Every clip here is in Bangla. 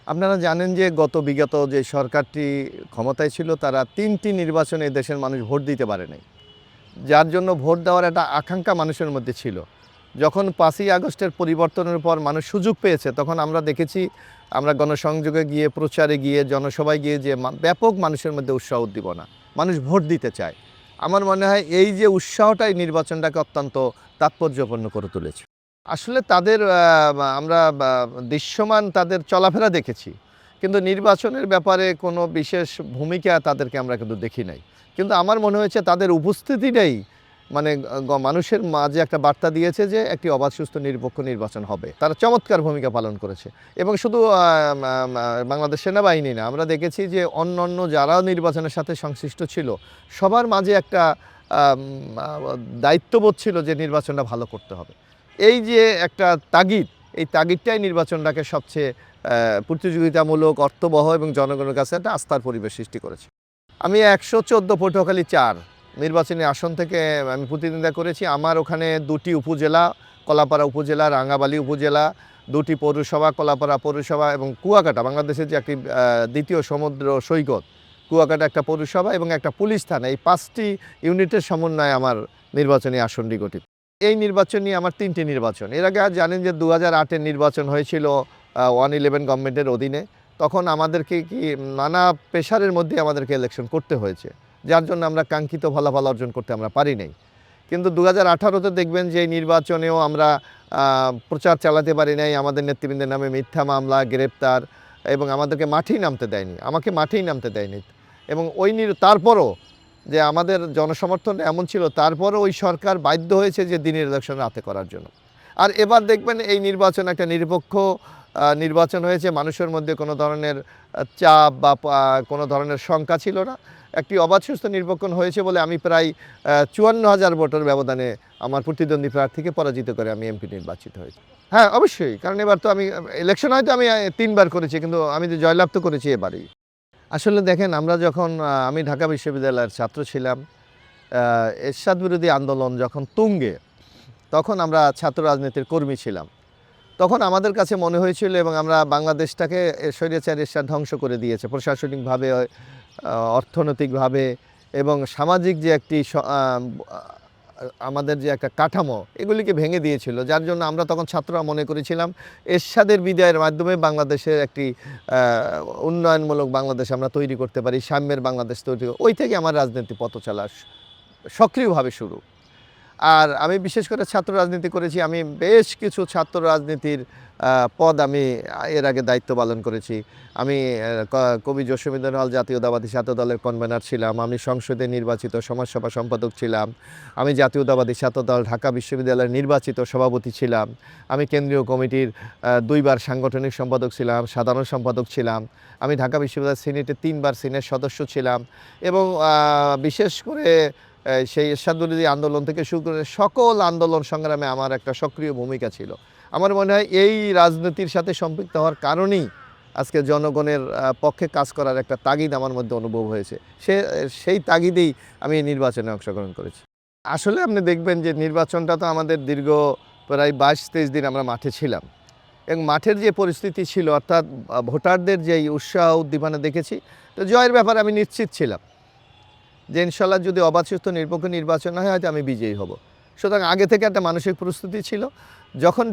আপনারা জানেন যে বিগত যে সরকারটি ক্ষমতায় ছিল তারা ৩টি নির্বাচনে দেশের মানুষ ভোট দিতে পারে নাই। যার জন্য ভোট দেওয়ার একটা আকাঙ্ক্ষা মানুষের মধ্যে ছিল। যখন ৫ই আগস্টের পরিবর্তনের পর মানুষ সুযোগ পেয়েছে তখন আমরা দেখেছি আমরা গণসংযোগে গিয়ে, প্রচারে গিয়ে, জনসভায় গিয়ে যে ব্যাপক মানুষের মধ্যে উৎসাহ উদ্দীপনা। মানুষ ভোট দিতে চায়। আমার মনে হয় এই যে উৎসাহটাই নির্বাচনটাকে অত্যন্ত তাৎপর্যপূর্ণ করে তুলেছে। আসলে তাদের আমরা দৃশ্যমান তাদের চলাফেরা দেখেছি। কিন্তু নির্বাচনের ব্যাপারে কোনো বিশেষ ভূমিকা তাদেরকে আমরা কিন্তু দেখি নাই। কিন্তু আমার মনে হয়েছে তাদের উপস্থিতিটাই মানে মানুষের মাঝে একটা বার্তা দিয়েছে যে একটি অবাধ, সুস্থ, নিরপেক্ষ নির্বাচন হবে। তারা চমৎকার ভূমিকা পালন করেছে এবং শুধু বাংলাদেশ সেনাবাহিনী না, আমরা দেখেছি যে অন্যান্য যারা নির্বাচনের সাথে সংশ্লিষ্ট ছিল সবার মাঝে একটা আম আ দায়িত্ববোধ ছিল যে নির্বাচনটা ভালো করতে হবে। এই যে একটা তাগিদ, এই তাগিদটাই নির্বাচনটাকে সবচেয়ে প্রতিযোগিতামূলক, অর্থবহ এবং জনগণের কাছে একটা আস্থার পরিবেশ সৃষ্টি করেছে। আমি ১১৪ পটুয়াখালী ৪ নির্বাচনী আসন থেকে আমি প্রতিদ্বন্দ্বিতা করেছি। আমার ওখানে ২টি উপজেলা, কলাপাড়া উপজেলা, রাঙ্গাবালী উপজেলা, ২টি পৌরসভা, কলাপাড়া পৌরসভা এবং কুয়াকাটা, বাংলাদেশের যে একটি দ্বিতীয় সমুদ্র সৈকত, কুয়াকাটা একটা পৌরসভা এবং একটা পুলিশ থানা। এই ৫টি ইউনিটের সমন্বয়ে আমার নির্বাচনী আসনটি গঠিত। এই নির্বাচন নিয়ে আমার ৩টি নির্বাচন। এর আগে জানেন যে ২০০৮-এর নির্বাচন হয়েছিল 111 গভর্নমেন্টের অধীনে। তখন আমাদেরকে নানা প্রেশারের মধ্যে আমাদেরকে ইলেকশন করতে হয়েছে। যার জন্য আমরা কাঙ্ক্ষিত ফলাফল অর্জন করতে আমরা পারি নাই। কিন্তু ২০১৮-তে দেখবেন যে এই নির্বাচনেও আমরা প্রচার চালাতে পারি নাই। আমাদের নেতৃবৃন্দের নামে মিথ্যা মামলা, গ্রেপ্তার এবং আমাদেরকে মাঠেই নামতে দেয়নি। আমাকে মাঠেই নামতে দেয়নি। এবং তারপরও যে আমাদের জনসমর্থন এমন ছিল, তারপরও ওই সরকার বাধ্য হয়েছে যে দিনের ইলেকশন রাতে করার জন্য। আর এবার দেখবেন এই নির্বাচন একটা নিরপেক্ষ নির্বাচন হয়েছে। মানুষের মধ্যে কোনো ধরনের চাপ বা কোনো ধরনের শঙ্কা ছিল না। একটি অবাধ, সুস্থ নির্বাচন হয়েছে বলে আমি প্রায় ৫৪,০০০ ভোটের ব্যবধানে আমার প্রতিদ্বন্দ্বী প্রার্থীকে পরাজিত করে আমি এমপি নির্বাচিত হয়েছি। হ্যাঁ, অবশ্যই। কারণ এবার তো আমি ইলেকশন হয়তো আমি ৩ বার করেছি, কিন্তু আমি তো জয়লাভ তো করেছি এবারেই। আসলে দেখেন, আমরা যখন আমি ঢাকা বিশ্ববিদ্যালয়ের ছাত্র ছিলাম, এরশাদ বিরোধী আন্দোলন যখন তুঙ্গে, তখন আমরা ছাত্র রাজনীতির কর্মী ছিলাম। তখন আমাদের কাছে মনে হয়েছিল এবং আমরা বাংলাদেশটাকে স্বৈরাচার এরশাদ ধ্বংস করে দিয়েছে প্রশাসনিকভাবে, অর্থনৈতিকভাবে এবং সামাজিক যে একটি আমাদের যে একটা কাঠামো, এগুলিকে ভেঙে দিয়েছিল। যার জন্য আমরা তখন ছাত্ররা মনে করেছিলাম এরশাদের বিদায়ের মাধ্যমে বাংলাদেশের একটি উন্নয়নমূলক বাংলাদেশ আমরা তৈরি করতে পারি, সাম্যের বাংলাদেশ তৈরি। ওই থেকে আমার রাজনীতি পথ চলা সক্রিয়ভাবে শুরু। আর আমি বিশেষ করে ছাত্র রাজনীতি করেছি। আমি বেশ কিছু ছাত্র রাজনীতির পদ আমি এর আগে দায়িত্ব পালন করেছি। আমি কবি জসীমউদ্দীন হল জাতীয়তাবাদী ছাত্র দলের কনভেনার ছিলাম। আমি সংসদে নির্বাচিত সমাজসেবা সম্পাদক ছিলাম। আমি জাতীয়তাবাদী ছাত্র দল ঢাকা বিশ্ববিদ্যালয়ের নির্বাচিত সভাপতি ছিলাম। আমি কেন্দ্রীয় কমিটির ২ বার সাংগঠনিক সম্পাদক ছিলাম, সাধারণ সম্পাদক ছিলাম। আমি ঢাকা বিশ্ববিদ্যালয় সিনেটে ৩ বার সিনেট সদস্য ছিলাম এবং বিশেষ করে সেই এরশাদ বিরোধী আন্দোলন থেকে শুরু করে সকল আন্দোলন সংগ্রামে আমার একটা সক্রিয় ভূমিকা ছিল। আমার মনে হয় এই রাজনীতির সাথে সম্পৃক্ত হওয়ার কারণেই আজকে জনগণের পক্ষে কাজ করার একটা তাগিদ আমার মধ্যে অনুভব হয়েছে। সেই তাগিদেই আমি এই নির্বাচনে অংশগ্রহণ করেছি। আসলে আপনি দেখবেন যে নির্বাচনটা তো আমাদের দীর্ঘ প্রায় ২২-২৩ দিন আমরা মাঠে ছিলাম এবং মাঠের যে পরিস্থিতি ছিল, অর্থাৎ ভোটারদের যেই উৎসাহ উদ্দীপনা দেখেছি, তো জয়ের ব্যাপারে আমি নিশ্চিত ছিলাম যে ইনশাল্লাহ যদি অবাধ, সুস্থ, নিরপেক্ষ নির্বাচন হয় হয়তো আমি বিজয়ী হব। সুতরাং আগে থেকে একটা মানসিক প্রস্তুতি ছিল। যখন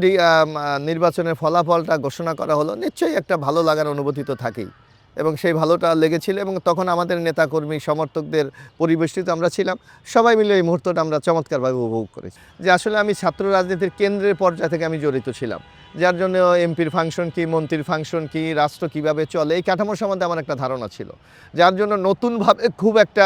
নির্বাচনের ফলাফলটা ঘোষণা করা হলো, নিশ্চয়ই একটা ভালো লাগার অনুভূতি তো থাকেই এবং সেই ভালোটা লেগেছিল এবং তখন আমাদের নেতাকর্মী, সমর্থকদের পরিবেষ্টিত আমরা ছিলাম। সবাই মিলে এই মুহূর্তটা আমরা চমৎকারভাবে উপভোগ করেছি। যে আসলে আমি ছাত্র রাজনীতির কেন্দ্রের পর্যায় থেকে আমি জড়িত ছিলাম। যার জন্য এমপির ফাংশন কী, মন্ত্রীর ফাংশন কী, রাষ্ট্র কীভাবে চলে, এই কাঠামো সম্বন্ধে আমার একটা ধারণা ছিল। যার জন্য নতুনভাবে খুব একটা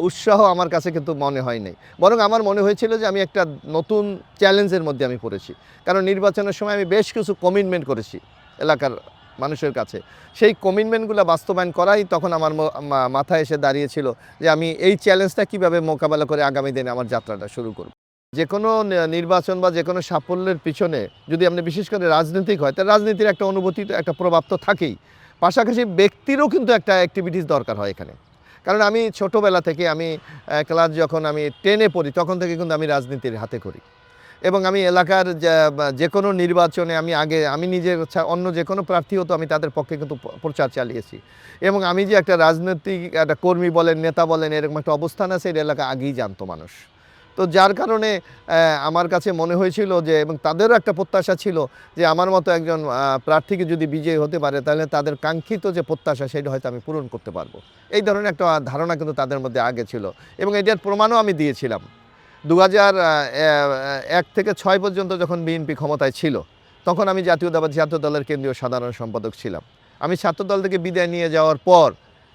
উৎসাহ আমার কাছে কিন্তু মনে হয় নাই। বরং আমার মনে হয়েছিল যে আমি একটা নতুন চ্যালেঞ্জের মধ্যে আমি পড়েছি। কারণ নির্বাচনের সময় আমি বেশ কিছু কমিটমেন্ট করেছি এলাকার মানুষের কাছে। সেই কমিটমেন্টগুলো বাস্তবায়ন করাই তখন আমার মাথায় এসে দাঁড়িয়েছিল যে আমি এই চ্যালেঞ্জটা কীভাবে মোকাবেলা করে আগামী দিনে আমার যাত্রাটা শুরু করব। যে কোনো নির্বাচন বা যে কোনো সাফল্যের পিছনে যদি আপনি বিশেষ করে রাজনৈতিক হয়, তাহলে রাজনীতির একটা অনুভূতি, একটা প্রভাব তো থাকেই। পাশাপাশি ব্যক্তিরও কিন্তু একটা অ্যাক্টিভিটিস দরকার হয় এখানে। কারণ আমি ছোটোবেলা থেকে আমি ক্লাস যখন আমি 10-এ পড়ি তখন থেকে কিন্তু আমি রাজনীতির হাতে করি এবং আমি এলাকার যে কোনো নির্বাচনে আমি নিজের অন্য যে কোনো প্রার্থী হতো আমি তাদের পক্ষে কিন্তু প্রচার চালিয়েছি। এবং আমি যে একটা রাজনৈতিক একটা কর্মী বলেন, নেতা বলেন, এরকম একটা অবস্থান আছে, এটা এলাকা আগেই জানতো মানুষ। তো যার কারণে আমার কাছে মনে হয়েছিল যে, এবং তাদেরও একটা প্রত্যাশা ছিল যে আমার মতো একজন প্রার্থীকে যদি বিজয়ী হতে পারে তাহলে তাদের কাঙ্ক্ষিত যে প্রত্যাশা সেটা হয়তো আমি পূরণ করতে পারবো। এই ধরনের একটা ধারণা কিন্তু তাদের মধ্যে আগে ছিল, এবং এটার প্রমাণও আমি দিয়েছিলাম। 2001 থেকে 6 পর্যন্ত যখন বিএনপি ক্ষমতায় ছিল, তখন আমি জাতীয়তাবাদী ছাত্র দলের কেন্দ্রীয় সাধারণ সম্পাদক ছিলাম। আমি ছাত্রদল থেকে বিদায় নিয়ে যাওয়ার পর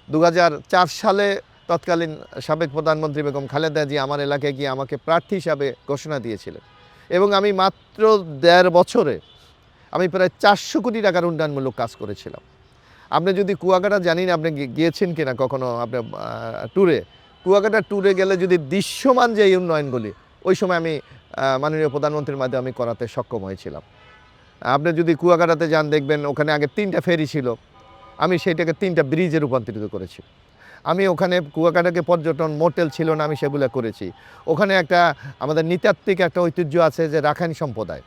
2004 সালে তৎকালীন সাবেক প্রধানমন্ত্রী বেগম খালেদা জিয়া আমার এলাকায় গিয়ে আমাকে প্রার্থী হিসাবে ঘোষণা দিয়েছিলেন, এবং আমি মাত্র 1.5 বছরে আমি প্রায় 400 কোটি টাকার উন্নয়নমূলক কাজ করেছিলাম। আপনি যদি কুয়াকাটা, জানি না আপনি গিয়েছেন কিনা কখনো আপনি ট্যুরে, কুয়াকাটা ট্যুরে গেলে যদি দৃশ্যমান যে উন্নয়নগুলি ওই সময় আমি মাননীয় প্রধানমন্ত্রীর মাধ্যমে আমি করাতে সক্ষম হয়েছিলাম। আপনি যদি কুয়াকাটাতে যান দেখবেন ওখানে আগে 3টা ফেরি ছিল, আমি সেইটাকে 3টা ব্রিজে রূপান্তরিত করেছি। আমি ওখানে কুয়াকাটাকে পর্যটন মোটেল ছিল না, আমি সেগুলো করেছি। ওখানে একটা আমাদের নৃতাত্ত্বিক একটা ঐতিহ্য আছে যে রাখাইন সম্প্রদায়,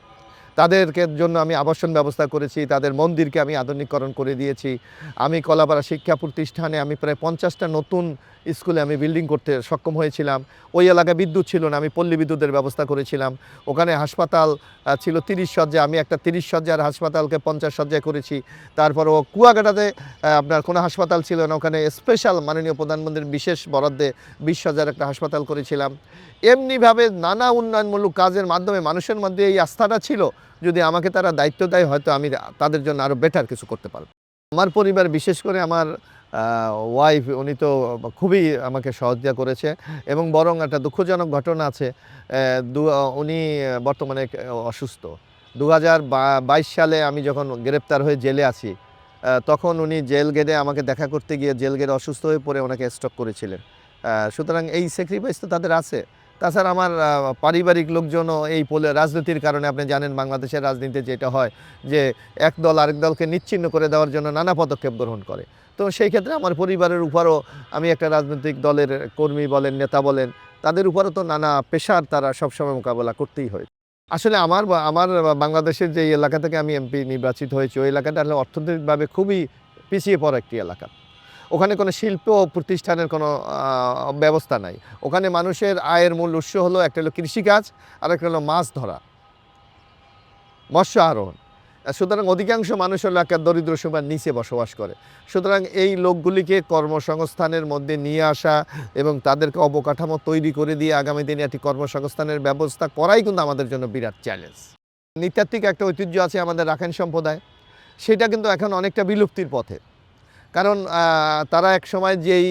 তাদেরকে জন্য আমি আবাসন ব্যবস্থা করেছি, তাদের মন্দিরকে আমি আধুনিকরণ করে দিয়েছি। আমি কলাপাড়া শিক্ষা প্রতিষ্ঠানে আমি প্রায় 50টা নতুন স্কুলে আমি বিল্ডিং করতে সক্ষম হয়েছিলাম। ওই এলাকায় বিদ্যুৎ ছিল না, আমি পল্লী বিদ্যুতের ব্যবস্থা করেছিলাম। ওখানে হাসপাতাল ছিল 30 শয্যা, আমি একটা 30 শয্যার হাসপাতালকে 50 শয্যায় করেছি। তারপরও কুয়াকাটাতে আপনার কোনো হাসপাতাল ছিল না, ওখানে স্পেশাল মাননীয় প্রধানমন্ত্রীর বিশেষ বরাদ্দে 20 শয্যার একটা হাসপাতাল করেছিলাম। এমনিভাবে নানা উন্নয়নমূলক কাজের মাধ্যমে মানুষের মধ্যে এই আস্থাটা ছিল, যদি আমাকে তারা দায়িত্ব দেয় হয়তো আমি তাদের জন্য আরও বেটার কিছু করতে পারব। আমার পরিবার, বিশেষ করে আমার ওয়াইফ, উনি তো খুবই আমাকে সহযোগিতা করেছে, এবং বরং একটা দুঃখজনক ঘটনা আছে। উনি বর্তমানে অসুস্থ। 2022 সালে আমি যখন গ্রেপ্তার হয়ে জেলে আছি, তখন উনি জেল গেটে আমাকে দেখা করতে গিয়ে জেল গেটে অসুস্থ হয়ে পড়ে ওনাকে স্ট্রোক করেছিলেন। সুতরাং এই স্যাক্রিফাইস তো তাদের আছে। তাছাড়া আমার পারিবারিক লোকজনও এই রাজনীতির কারণে, আপনি জানেন বাংলাদেশের রাজনীতিতে যেটা হয় যে এক দল আরেক দলকে নিচ্ছিন্ন করে দেওয়ার জন্য নানা পদক্ষেপ গ্রহণ করে। তো সেই ক্ষেত্রে আমার পরিবারের উপরও, আমি একটা রাজনৈতিক দলের কর্মী বলেন, নেতা বলেন, তাদের উপরও তো নানা পেশার তারা সবসময় মোকাবেলা করতেই হয়। আসলে আমার বাংলাদেশের যে এলাকা থেকে আমি এমপি নির্বাচিত হয়েছি, ওই এলাকাটা আসলে অর্থনৈতিকভাবে খুবই পিছিয়ে পড়া একটি এলাকা। ওখানে কোনো শিল্প প্রতিষ্ঠানের কোনো ব্যবস্থা নাই। ওখানে মানুষের আয়ের মূল উৎস হলো, একটা হলো কৃষিকাজ, আর একটা হলো মাছ ধরা, মৎস্য আরোহণ। সুতরাং অধিকাংশ মানুষ হলো একটা দরিদ্র সীমার নিচে বসবাস করে। সুতরাং এই লোকগুলিকে কর্মসংস্থানের মধ্যে নিয়ে আসা এবং তাদেরকে অবকাঠামো তৈরি করে দিয়ে আগামী দিনে একটি কর্মসংস্থানের ব্যবস্থা করাই কিন্তু আমাদের জন্য বিরাট চ্যালেঞ্জ। নৃতাত্ত্বিক একটা ঐতিহ্য আছে আমাদের রাখাইন সম্প্রদায়, সেটা কিন্তু এখন অনেকটা বিলুপ্তির পথে। কারণ তারা একসময় যেই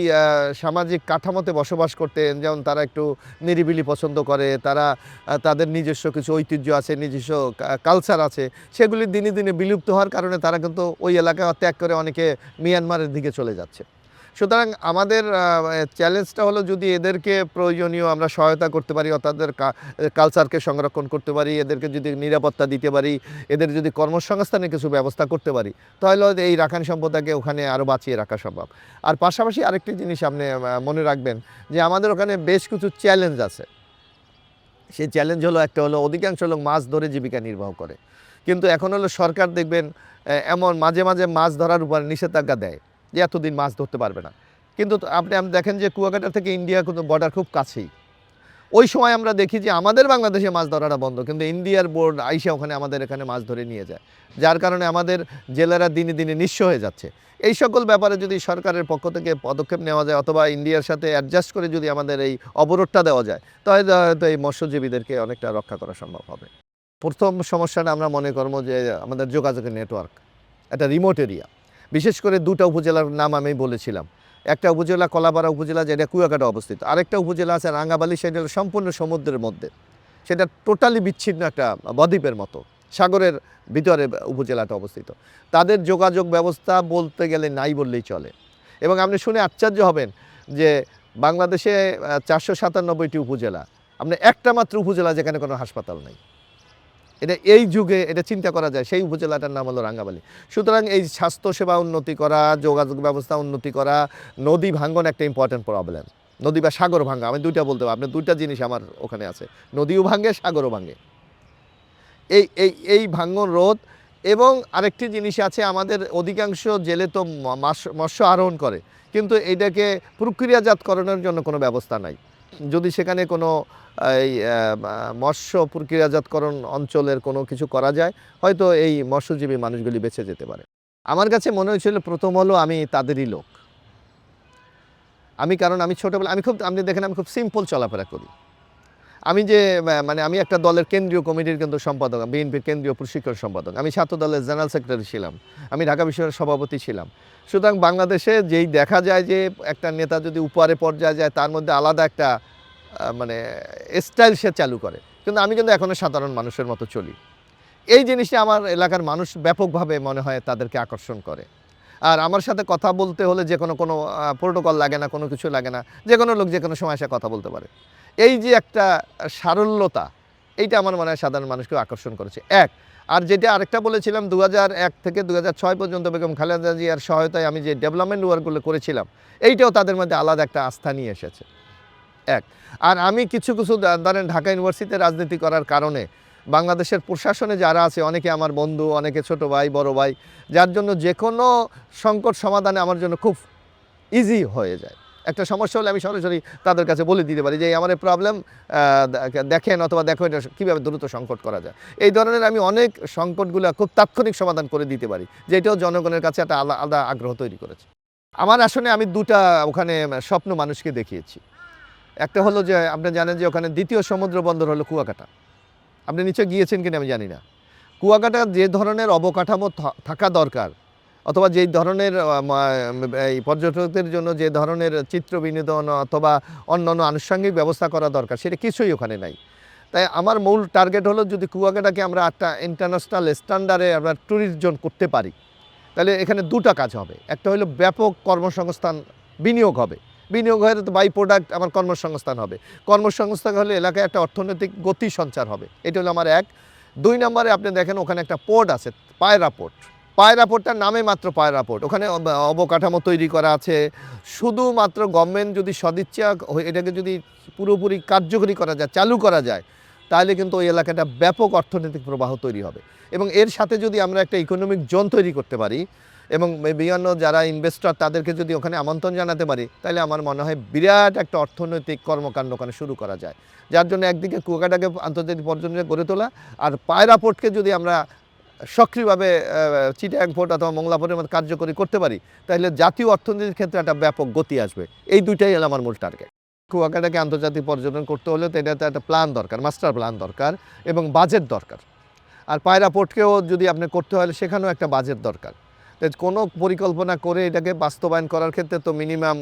সামাজিক কাঠামোতে বসবাস করতেন, যেমন তারা একটু নিরিবিলি পছন্দ করে, তারা তাদের নিজস্ব কিছু ঐতিহ্য আছে, নিজস্ব কালচার আছে, সেগুলি দিনে দিনে বিলুপ্ত হওয়ার কারণে তারা কিন্তু ওই এলাকা ত্যাগ করে অনেকে মিয়ানমারের দিকে চলে যাচ্ছে। সুতরাং আমাদের চ্যালেঞ্জটা হলো, যদি এদেরকে প্রয়োজনীয় আমরা সহায়তা করতে পারি, অর্থাৎ তাদের কালচারকে সংরক্ষণ করতে পারি, এদেরকে যদি নিরাপত্তা দিতে পারি, এদের যদি কর্মসংস্থানের কিছু ব্যবস্থা করতে পারি, তাহলে এই রাখাইন সম্প্রদায়কে ওখানে আরও বাঁচিয়ে রাখা সম্ভব। আর পাশাপাশি আরেকটি জিনিস আপনি মনে রাখবেন যে আমাদের ওখানে বেশ কিছু চ্যালেঞ্জ আছে। সেই চ্যালেঞ্জ হলো, একটা হলো অধিকাংশ লোক মাছ ধরে জীবিকা নির্বাহ করে, কিন্তু এখন হলো সরকার দেখবেন এমন মাঝে মাঝে মাছ ধরার উপর নিষেধাজ্ঞা দেয় যে এতদিন মাছ ধরতে পারবে না। কিন্তু আপনি দেখেন যে কুয়াকাটা থেকে ইন্ডিয়া কিন্তু বর্ডার খুব কাছেই। ওই সময় আমরা দেখি যে আমাদের বাংলাদেশে মাছ ধরাটা বন্ধ, কিন্তু ইন্ডিয়ার বোর্ড আইসা ওখানে আমাদের এখানে মাছ ধরে নিয়ে যায়, যার কারণে আমাদের জেলেরা দিনে দিনে নিঃস্ব হয়ে যাচ্ছে। এই সকল ব্যাপারে যদি সরকারের পক্ষ থেকে পদক্ষেপ নেওয়া যায়, অথবা ইন্ডিয়ার সাথে অ্যাডজাস্ট করে যদি আমাদের এই অবরোধটা দেওয়া যায়, তাহলে হয়তো এই মৎস্যজীবীদেরকে অনেকটা রক্ষা করা সম্ভব হবে। প্রথম সমস্যাটা আমরা মনে করবো যে আমাদের যোগাযোগের নেটওয়ার্ক, একটা রিমোট এরিয়া। বিশেষ করে 2টা উপজেলার নাম আমি বলেছিলাম। একটা উপজেলা কলাপাড়া উপজেলা, যেটা কুয়াকাটা অবস্থিত। আরেকটা উপজেলা আছে রাঙ্গাবালি, সেটা সম্পূর্ণ সমুদ্রের মধ্যে, সেটা টোটালি বিচ্ছিন্ন একটা বদ্বীপের মতো, সাগরের ভিতরে উপজেলাটা অবস্থিত। তাদের যোগাযোগ ব্যবস্থা বলতে গেলে নাই বললেই চলে। এবং আপনি শুনে আশ্চর্য হবেন যে বাংলাদেশে 497টি উপজেলা, আপনি একটা মাত্র উপজেলা যেখানে কোনো হাসপাতাল নেই। এটা এই যুগে এটা চিন্তা করা যায়, সেই উপজেলাটার নাম হলো রাঙ্গাবালি। সুতরাং এই স্বাস্থ্যসেবা উন্নতি করা, যোগাযোগ ব্যবস্থা উন্নতি করা, নদী ভাঙ্গন একটা ইম্পর্টেন্ট প্রবলেম। নদী বা সাগর ভাঙ্গা, আমি 2টা বলতে পারবো, আপনার 2টা জিনিস আমার ওখানে আছে, নদীও ভাঙ্গে, সাগরও ভাঙ্গে। এই ভাঙন রোধ। এবং আরেকটি জিনিস আছে, আমাদের অধিকাংশ জেলে তো মৎস্য আরোহণ করে, কিন্তু এটাকে প্রক্রিয়াজাতকরণের জন্য কোনো ব্যবস্থা নাই। যদি সেখানে কোনো এই মৎস্য প্রক্রিয়াজাতকরণ অঞ্চলের কোনো কিছু করা যায়, হয়তো এই মৎস্যজীবী মানুষগুলি বেঁচে যেতে পারে। আমার কাছে মনে হয়েছিল প্রথম হলো আমি তাদেরই লোক। কারণ আমি ছোটোবেলা আপনি দেখেন আমি খুব সিম্পল চলাফেরা করি। আমি একটা দলের কেন্দ্রীয় কমিটির কিন্তু সম্পাদক, বিএনপির কেন্দ্রীয় প্রশিক্ষণ সম্পাদক, আমি ছাত্র দলের জেনারেল সেক্রেটারি ছিলাম, আমি ঢাকা বিশ্ববিদ্যালয়ের সভাপতি ছিলাম। সুতরাং বাংলাদেশে যেই দেখা যায় যে একটা নেতা যদি উপরে পর্যায়ে যায়, তার মধ্যে আলাদা একটা স্টাইল সে চালু করে, কিন্তু আমি কিন্তু এখনও সাধারণ মানুষের মতো চলি। এই জিনিসটা আমার এলাকার মানুষ ব্যাপকভাবে মনে হয় তাদেরকে আকর্ষণ করে। আর আমার সাথে কথা বলতে হলে যে কোনো প্রোটোকল লাগে না, কোনো কিছু লাগে না, যে কোনো লোক যে কোনো সময় এসে কথা বলতে পারে। এই যে একটা সারল্যতা, এইটা আমার মনে হয় সাধারণ মানুষকে আকর্ষণ করেছে। আর যেটা আরেকটা বলেছিলাম, 2001 থেকে 2006 পর্যন্ত বেগম খালেদা জিয়ার সহায়তায় আমি যে ডেভেলপমেন্ট ওয়ার্কগুলো করেছিলাম, এইটাও তাদের মধ্যে আলাদা একটা আস্থা নিয়ে এসেছে। আর আমি কিছু ধরেন ঢাকা ইউনিভার্সিটিতে রাজনীতি করার কারণে বাংলাদেশের প্রশাসনে যারা আছে, অনেকে আমার বন্ধু, অনেকে ছোট ভাই, বড় ভাই, যার জন্য যে কোনো সংকট সমাধানে আমার জন্য খুব ইজি হয়ে যায়। একটা সমস্যা হলে আমি সরাসরি তাদের কাছে বলে দিতে পারি যে আমার এই প্রবলেম দেখেন, অথবা দেখো এটা কীভাবে দ্রুত সংকট করা যায়। এই ধরনের আমি অনেক সংকটগুলো খুব তাৎক্ষণিক সমাধান করে দিতে পারি, যেটাও জনগণের কাছে একটা আলাদা আগ্রহ তৈরি করেছে। আমার আসলে আমি দুটা ওখানে স্বপ্ন মানুষকে দেখিয়েছি। একটা হলো যে আপনি জানেন যে ওখানে দ্বিতীয় সমুদ্র বন্দর হলো কুয়াকাটা। আপনি নিচে গিয়েছেন কিনা আমি জানি না। কুয়াকাটা যে ধরনের অবকাঠামো থাকা দরকার, অথবা যেই ধরনের এই পর্যটকদের জন্য যে ধরনের চিত্র বিনোদন অথবা অন্যান্য আনুষঙ্গিক ব্যবস্থা করা দরকার, সেটা কিছুই ওখানে নাই। তাই আমার মূল টার্গেট হলো যদি কুয়াকাটাকে আমরা একটা ইন্টারন্যাশনাল স্ট্যান্ডার্ডে আমরা ট্যুরিস্ট জোন করতে পারি, তাহলে এখানে দুটা কাজ হবে। একটা হলো ব্যাপক কর্মসংস্থান বিনিয়োগ হবে, বিনিয়োগ হয়ে তো বাই প্রোডাক্ট আমার কর্মসংস্থান হবে, কর্মসংস্থান হলে এলাকায় একটা অর্থনৈতিক গতি সঞ্চার হবে। এটা হলো আমার এক। 2 নম্বরে আপনি দেখেন ওখানে একটা পোর্ট আছে, পায়রা পোর্ট। পায়রা পোর্টটার নামে মাত্র পায়রা পোর্ট, ওখানে অবকাঠামো তৈরি করা আছে। শুধুমাত্র গভর্নমেন্ট যদি সদিচ্ছা এটাকে যদি পুরোপুরি কার্যকরী করা যায়, চালু করা যায়, তাহলে কিন্তু ওই এলাকাটা ব্যাপক অর্থনৈতিক প্রবাহ তৈরি হবে। এবং এর সাথে যদি আমরা একটা ইকোনমিক জোন তৈরি করতে পারি এবং বিভিন্ন যারা ইনভেস্টর তাদেরকে যদি ওখানে আমন্ত্রণ জানাতে পারি, তাহলে আমার মনে হয় বিরাট একটা অর্থনৈতিক কর্মকাণ্ড ওখানে শুরু করা যায়। যার জন্য একদিকে কুয়াকাটাকে আন্তর্জাতিক পর্যটনে গড়ে তোলা, আর পায়রা পোর্টকে যদি আমরা সক্রিয়ভাবে চিটাগাং পোর্ট অথবা মোংলা পোর্টের মধ্যে কার্যকরী করতে পারি, তাহলে জাতীয় অর্থনীতির ক্ষেত্রে একটা ব্যাপক গতি আসবে। এই দুইটাই হলো আমার মূল টার্গেট। কুয়াকাটাকে আন্তর্জাতিক পর্যটন করতে হলে তো এটাতে একটা প্ল্যান দরকার, মাস্টার প্ল্যান দরকার এবং বাজেট দরকার। আর পায়রা পোর্টকেও যদি আপনি করতে হয়, সেখানেও একটা বাজেট দরকার। কোনো পরিকল্পনা করে এটাকে বাস্তবায়ন করার ক্ষেত্রে তো মিনিমাম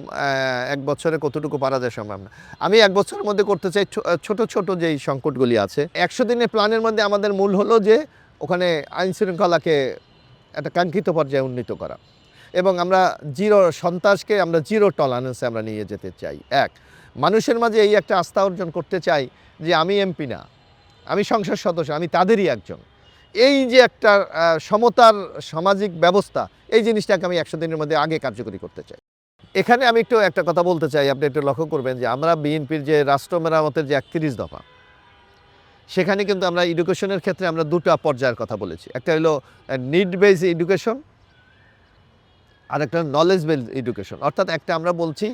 1 বছরে কতটুকু পারা যায় সম্ভব না। আমি 1 বছরের মধ্যে করতে চাই ছোট ছোট যেই সংকটগুলি আছে। 100 দিনের প্ল্যানের মধ্যে আমাদের মূল হলো যে ওখানে আইন শৃঙ্খলাকে একটা কাঙ্ক্ষিত পর্যায়ে উন্নীত করা, এবং আমরা সন্ত্রাসকে আমরা জিরো টলারেন্সে আমরা নিয়ে যেতে চাই। মানুষের মাঝে এই একটা আস্থা অর্জন করতে চাই যে আমি এমপি না, আমি সংসদ সদস্য, আমি তাদেরই একজন। এই যে একটা সমতার সামাজিক ব্যবস্থা, এই জিনিসটাকে আমি 100 দিনের মধ্যে আগে কার্যকরী করতে চাই। এখানে আমি একটু একটা কথা বলতে চাই, আপনি একটু লক্ষ্য করবেন যে আমরা বিএনপির যে রাষ্ট্র মেরামতের যে 31 দফা, সেখানে কিন্তু আমরা এডুকেশনের ক্ষেত্রে আমরা দুটো পর্যায়ের কথা বলেছি। একটা হলো নিড বেস এডুকেশন, আর একটা নলেজ বেস এডুকেশন। অর্থাৎ একটা আমরা বলছি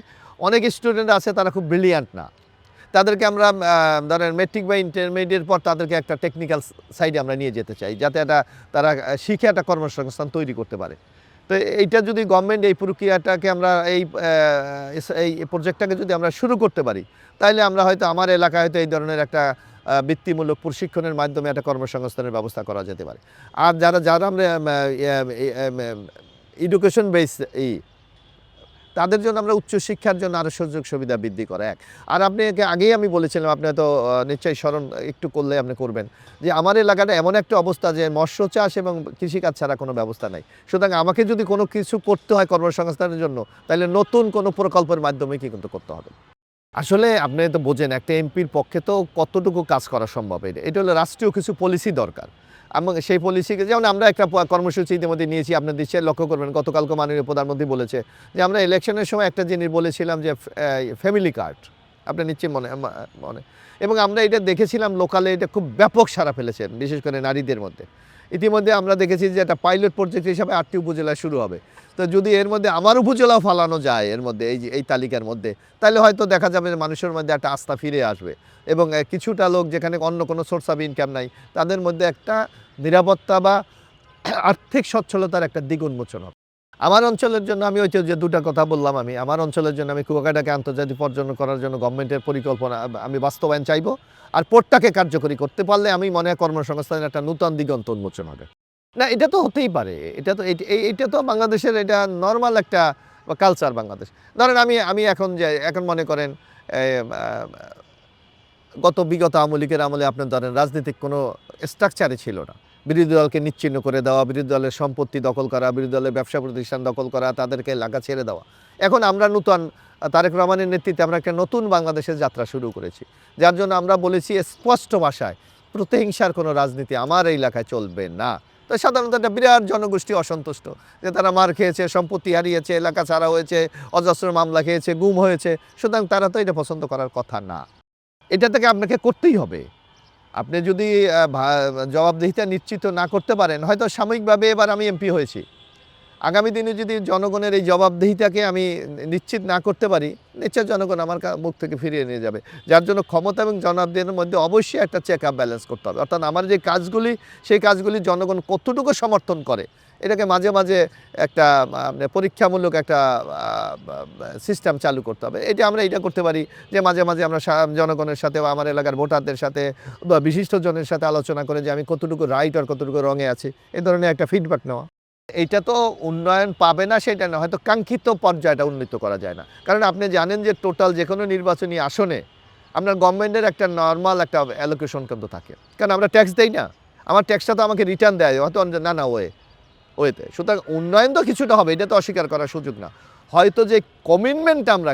অনেক স্টুডেন্ট আছে তারা খুব ব্রিলিয়ান্ট না, তাদেরকে আমরা ধরেন মেট্রিক বা ইন্টারমিডিয়েট পর তাদেরকে একটা টেকনিক্যাল সাইডে আমরা নিয়ে যেতে চাই, যাতে তারা শিখে একটা কর্মসংস্থান তৈরি করতে পারে। তো এইটা যদি গভর্নমেন্ট এই প্রক্রিয়াটাকে আমরা এই প্রজেক্টটাকে যদি আমরা শুরু করতে পারি, তাহলে আমরা হয়তো আমার এলাকায় হয়তো এই ধরনের একটা বৃত্তিমূলক প্রশিক্ষণের মাধ্যমে একটা কর্মসংস্থানের ব্যবস্থা করা যেতে পারে। আর যারা আমরা এডুকেশন বেস তাদের জন্য আমরা উচ্চশিক্ষার জন্য আরও সুযোগ সুবিধা বৃদ্ধি করা। আর আপনি আগেই আমি বলেছিলাম, আপনি হয়তো নিশ্চয়ই স্মরণ একটু করলে আপনি করবেন, যে আমার এলাকাটা এমন একটা অবস্থা যে মৎস্য চাষ এবং কৃষিকাজ ছাড়া কোনো ব্যবস্থা নাই। সুতরাং আমাকে যদি কোনো কিছু করতে হয় কর্মসংস্থানের জন্য, তাহলে নতুন কোনো প্রকল্পের মাধ্যমে কি কিন্তু করতে হবে। আসলে আপনি তো বোঝেন একটা এমপির পক্ষে তো কতটুকু কাজ করা সম্ভব, এটা হলো রাষ্ট্রীয় কিছু পলিসি দরকার। এবং সেই পলিসিকে যেমন আমরা একটা কর্মসূচি ইতিমধ্যে নিয়েছি, আপনার দেশে লক্ষ্য করবেন গতকালকে মাননীয় প্রধানমন্ত্রী বলেছে যে আমরা ইলেকশনের সময় একটা জিনিস বলেছিলাম যে ফ্যামিলি কার্ড, আপনার নিশ্চয়ই মনে এবং আমরা এটা দেখেছিলাম লোকালে, এটা খুব ব্যাপক সাড়া ফেলেছেন বিশেষ করে নারীদের মধ্যে। ইতিমধ্যে আমরা দেখেছি যে একটা পাইলট প্রজেক্ট হিসাবে 8টি উপজেলায় শুরু হবে। তো যদি এর মধ্যে আমার উপজেলাও ফালানো যায় এর মধ্যে, এই তালিকার মধ্যে, তাহলে হয়তো দেখা যাবে যে মানুষের মধ্যে একটা আস্থা ফিরে আসবে এবং কিছুটা লোক যেখানে অন্য কোনো সোর্স অফ ইনকাম নাই তাদের মধ্যে একটা নিরাপত্তা বা আর্থিক সচ্ছলতার একটা দিক উন্মোচন হবে। আমার অঞ্চলের জন্য আমি ওই যে দুটা কথা বললাম, আমার অঞ্চলের জন্য আমি কুয়াকাটাকে আন্তর্জাতিক পর্যটন করার জন্য গভর্নমেন্টের পরিকল্পনা আমি বাস্তবায়ন চাইবো। আর পোর্টটাকে কার্যকরী করতে পারলে আমি মনে হয় কর্মসংস্থানের একটা নূতন দিগন্ত উন্মোচন হবে। না, এটা তো হতেই পারে, এটা তো বাংলাদেশের এটা নর্মাল একটা কালচার বাংলাদেশ। ধরেন আমি এখন মনে করেন বিগত আওয়ামী লীগের আমলে আপনার ধরেন রাজনৈতিক কোনো স্ট্রাকচারই ছিল না। বিরোধী দলকে নিশ্চিহ্ন করে দেওয়া, বিরোধী দলের সম্পত্তি দখল করা, বিরোধী দলের ব্যবসা প্রতিষ্ঠান দখল করা, তাদেরকে এলাকা ছেড়ে দেওয়া। এখন আমরা নূতন তারেক রহমানের নেতৃত্বে আমরা একটা নতুন বাংলাদেশের যাত্রা শুরু করেছি, যার জন্য আমরা বলেছি স্পষ্ট ভাষায় প্রতিহিংসার কোনো রাজনীতি আমার এই এলাকায় চলবে না। তো সাধারণত একটা বিরাট জনগোষ্ঠী অসন্তুষ্ট যে তারা মার খেয়েছে, সম্পত্তি হারিয়েছে, এলাকা ছাড়া হয়েছে, অজস্র মামলা খেয়েছে, গুম হয়েছে, সুতরাং তারা তো এটা পছন্দ করার কথা না। এটা থেকে আপনাকে করতেই হবে। আপনি যদি জবাবদিহিতা নিশ্চিত না করতে পারেন, হয়তো সাময়িকভাবে এবার আমি এমপি হয়েছি, আগামী দিনে যদি জনগণের এই জবাবদিহিতাকে আমি নিশ্চিত না করতে পারি, নিশ্চয় জনগণ আমার মুখ থেকে ফিরিয়ে নিয়ে যাবে। যার জন্য ক্ষমতা এবং জবাবদিহিতার মধ্যে অবশ্যই একটা চেক আপ ব্যালেন্স করতে হবে। অর্থাৎ আমার যে কাজগুলি, সেই কাজগুলি জনগণ কতটুকু সমর্থন করে, এটাকে মাঝে মাঝে একটা পরীক্ষামূলক একটা সিস্টেম চালু করতে হবে। এটা করতে পারি যে মাঝে মাঝে আমরা জনগণের সাথে বা আমার এলাকার ভোটারদের সাথে বা বিশিষ্টজনের সাথে আলোচনা করে যে আমি কতটুকু রাইট আর কতটুকু রঙে আছি, এই ধরনের একটা ফিডব্যাক নেওয়া। এইটা তো উন্নয়ন পাবে না সেটা না, হয়তো কাঙ্ক্ষিত পর্যায়টা উন্নীত করা যায় না। কারণ আপনি জানেন যে টোটাল যে কোনো নির্বাচনী আসনে আপনার গভর্নমেন্টের একটা নর্মাল একটা অ্যালোকেশন কিন্তু থাকে, কারণ আমরা ট্যাক্স দেই না। আমার ট্যাক্সটা তো আমাকে রিটার্ন দেয় হয়তো না ওয়েতে। সুতরাং উন্নয়ন তো কিছুটা হবে, এটা তো অস্বীকার করার সুযোগ না। হয়তো যে কমিটমেন্টটা আমরা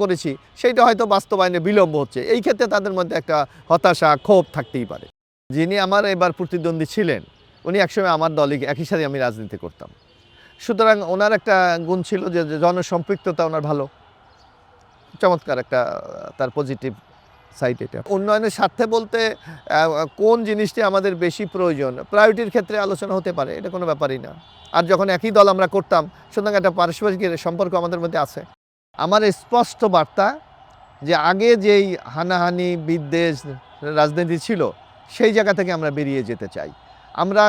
করেছি সেইটা হয়তো বাস্তবায়নে বিলম্ব হচ্ছে, এই ক্ষেত্রে তাদের মধ্যে একটা হতাশা, ক্ষোভ থাকতেই পারে। যিনি আমার এবার প্রতিদ্বন্দ্বী ছিলেন, উনি একসময় আমার দলে একই সাথে আমি রাজনীতি করতাম। সুতরাং ওনার একটা গুণ ছিল যে জনসম্পৃক্ততা ওনার ভালো, চমৎকার একটা তার পজিটিভ সাইড। এটা উন্নয়নের স্বার্থে বলতে কোন জিনিসটি আমাদের বেশি প্রয়োজন, প্রায়োরিটির ক্ষেত্রে আলোচনা হতে পারে, এটা কোনো ব্যাপারই না। আর যখন একই দল আমরা করতাম, সুতরাং একটা পারস্পরিক সম্পর্ক আমাদের মধ্যে আছে। আমার স্পষ্ট বার্তা যে আগে যেই হানাহানি বিদ্বেষ রাজনীতি ছিল, সেই জায়গা থেকে আমরা বেরিয়ে যেতে চাই। আমরা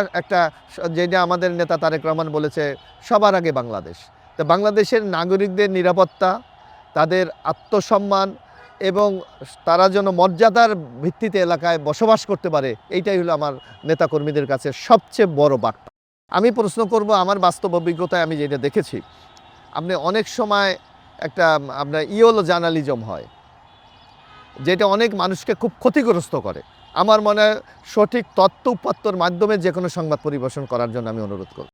যেটা আমাদের নেতা তারেক রহমান বলেছে, সবার আগে বাংলাদেশ। তো বাংলাদেশের নাগরিকদের নিরাপত্তা, তাদের আত্মসম্মান এবং তারা যেন মর্যাদার ভিত্তিতে এলাকায় বসবাস করতে পারে, এইটাই হলো আমার নেতাকর্মীদের কাছে সবচেয়ে বড় বার্তা। আমি প্রশ্ন করব, আমার বাস্তব অভিজ্ঞতায় আমি যেটা দেখেছি, আপনি অনেক সময় একটা আপনার ইয়োলো জার্নালিজম হয়, যেটা অনেক মানুষকে খুব ক্ষতিগ্রস্ত করে। আমার মনে হয় সঠিক তথ্য উপাত্তর মাধ্যমে যে কোনো সংবাদ পরিবেশন করার জন্য আমি অনুরোধ করব।